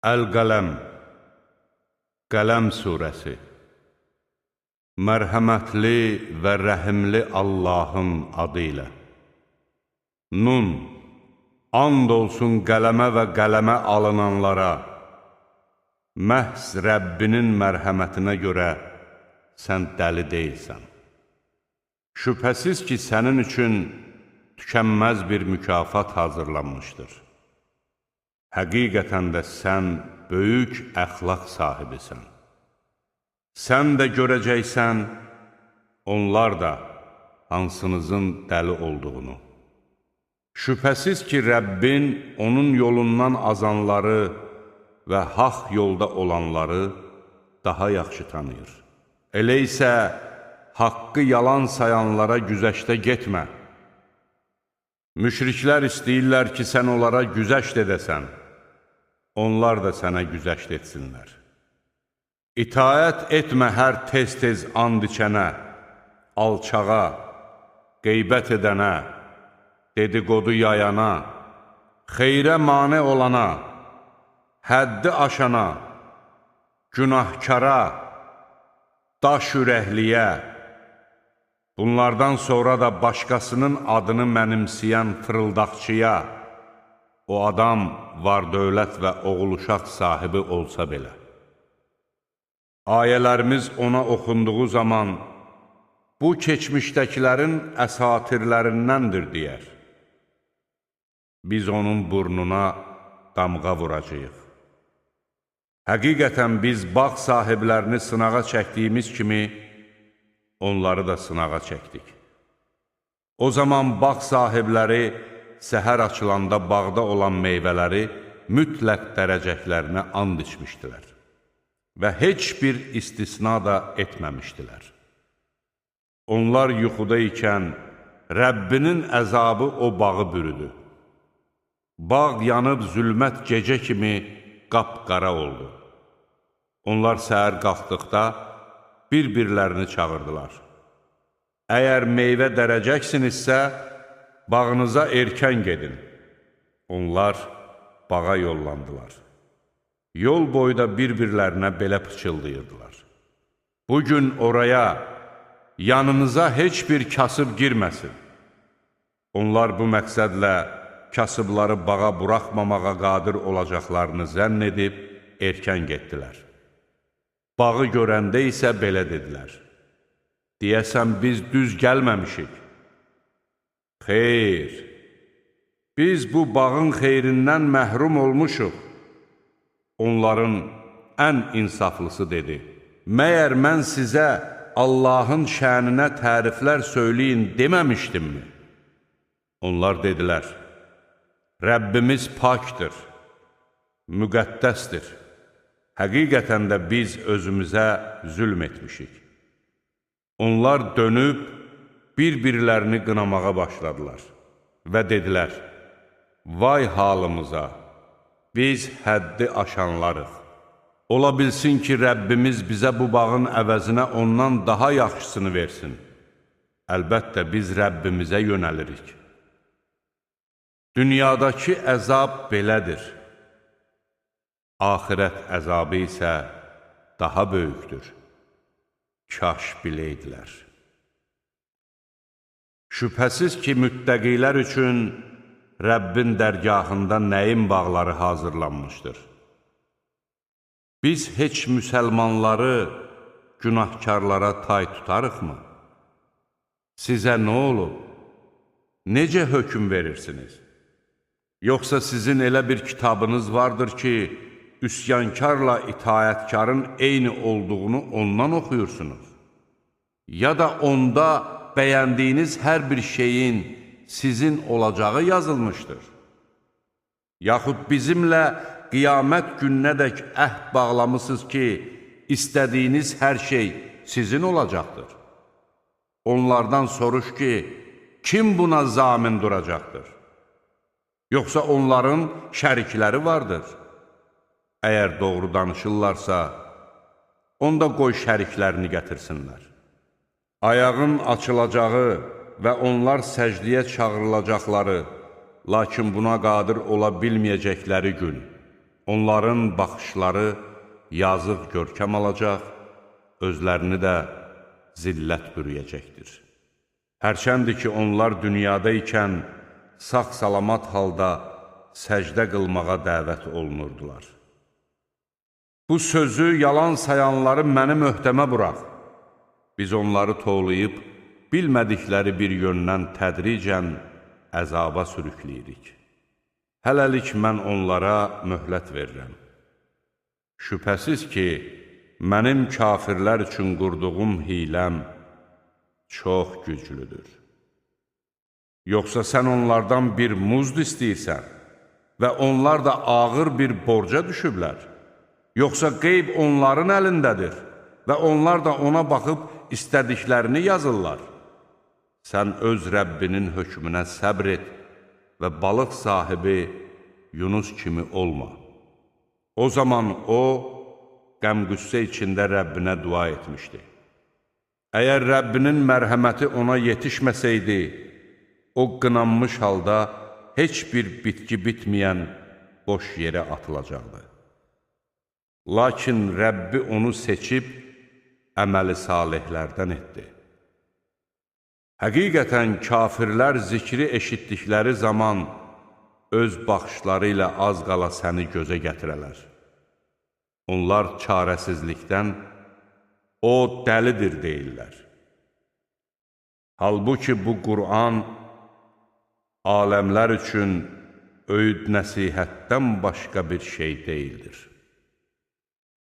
Əl-Qələm, Qələm surəsi. Mərhəmətli və rəhimli Allahın adı ilə. Nun, and olsun qələmə və qələmə alınanlara. Məhz Rəbbinin mərhəmətinə görə sən dəli deyilsən. Şübhəsiz ki, sənin üçün tükənməz bir mükafat hazırlanmışdır. Həqiqətən də sən böyük əxlaq sahibisən. Sən də görəcəksən, onlar da hansınızın dəli olduğunu. Şübhəsiz ki, Rəbbin onun yolundan azanları və haqq yolda olanları daha yaxşı tanıyır. Elə isə haqqı yalan sayanlara güzəştə getmə. Müşriklər istəyirlər ki, sən onlara güzəşt edəsən. Onlar da sənə güzəşt etsinlər. İtaət etmə hər tez-tez and içənə, alçağa, qeybət edənə, dedikodu yayana, xeyrə mane olana, həddi aşana, günahkara, daş ürəkliyə, bunlardan sonra da başqasının adını mənimsəyən fırıldaqçıya, o adam var dövlət və oğul-uşaq sahibi olsa belə. Ayələrimiz ona oxunduğu zaman, bu keçmişdəkilərin əsatirlərindəndir deyər. Biz onun burnuna damğa vuracağıq. Həqiqətən biz bağ sahiblərini sınağa çəkdiyimiz kimi, onları da sınağa çəkdik. O zaman bağ sahibləri səhər açılanda bağda olan meyvələri mütləq dərəcəklərinə and içmişdilər və heç bir istisna da etməmişdilər. Onlar yuxuda ikən Rəbbinin əzabı o bağı bürüdü. Bağ yanıb zülmət gecə kimi qapqara oldu. Onlar səhər qalxdıqda bir-birlərini çağırdılar. Əgər meyvə dərəcəksinizsə, bağınıza erkən gedin. Onlar bağa yollandılar. Yol boyda bir-birlərinə belə pıçıldayırdılar. Bugün oraya, yanınıza heç bir kasıb girməsin. Onlar bu məqsədlə kasıbları bağa buraxmamağa qadir olacaqlarını zənn edib erkən getdilər. Bağı görəndə isə belə dedilər. Deyəsən, biz düz gəlməmişik. Xeyr, biz bu bağın xeyrindən məhrum olmuşuq. Onların ən insaflısı dedi. Məyər mən sizə Allahın şəninə təriflər söyləyin deməmişdimmi? Onlar dedilər, Rəbbimiz pakdır, müqəddəsdir. Həqiqətən də biz özümüzə zülm etmişik. Onlar dönüb, bir-birlərini qınamağa başladılar və dedilər, vay halımıza, biz həddi aşanlarıq. Ola bilsin ki, Rəbbimiz bizə bu bağın əvəzinə ondan daha yaxşısını versin. Əlbəttə, biz Rəbbimizə yönəlirik. Dünyadakı əzab belədir. Axirət əzabı isə daha böyükdür. Kaş biləydilər. Şübhəsiz ki, müttəqilər üçün Rəbbin dərgahında nəyin bağları hazırlanmışdır. Biz heç müsəlmanları günahkarlara tay tutarıqmı? Sizə nə olub? Necə hökm verirsiniz? Yoxsa sizin elə bir kitabınız vardır ki, üsyankarla itayətkarın eyni olduğunu ondan oxuyursunuz? Ya da onda bəyəndiyiniz hər bir şeyin sizin olacağı yazılmışdır. Yaxud bizimlə qiyamət gününədək əhd bağlamısınız ki, istədiyiniz hər şey sizin olacaqdır. Onlardan soruş ki, kim buna zamin duracaqdır? Yoxsa onların şərikləri vardır? Əgər doğru danışırlarsa, onda qoy şəriklərini gətirsinlər. Ayağın açılacağı və onlar səcdiyə çağırılacaqları, lakin buna qadir ola bilməyəcəkləri gün, Onların baxışları yazıq görkəm alacaq, özlərini də zillət bürüyəcəkdir. Hərçəndir ki, onlar dünyada ikən sağ-salamat halda səcdə qılmağa dəvət olunurdular. Bu sözü yalan sayanları mənim öhdəmə burax. Biz onları toğlayıb, bilmədikləri bir yöndən tədricən əzaba sürükləyirik. Hələlik mən onlara möhlət verirəm. Şübhəsiz ki, mənim kafirlər üçün qurduğum hiləm çox güclüdür. Yoxsa sən onlardan bir muzd istəyirsən və onlar da ağır bir borca düşüblər? Yoxsa qeyb onların əlindədir və onlar da ona baxıb istədiklərini yazırlar? Sən öz Rəbbinin hökmünə səbr et və balıq sahibi Yunus kimi olma. O zaman o, qəm-qüssə içində Rəbbinə dua etmişdi. Əgər Rəbbinin mərhəməti ona yetişməsəydi, o qınanmış halda heç bir bitki bitməyən boş yerə atılacaqdı. Lakin Rəbbi onu seçib, əməli salihlərdən etdi. Həqiqətən kafirlər zikri eşitdikləri zaman öz baxışları ilə az qala səni gözə gətirələr. Onlar çarəsizlikdən, o dəlidir deyirlər. Halbuki bu Qur'an aləmlər üçün öyüd nəsihətdən başqa bir şey deyildir.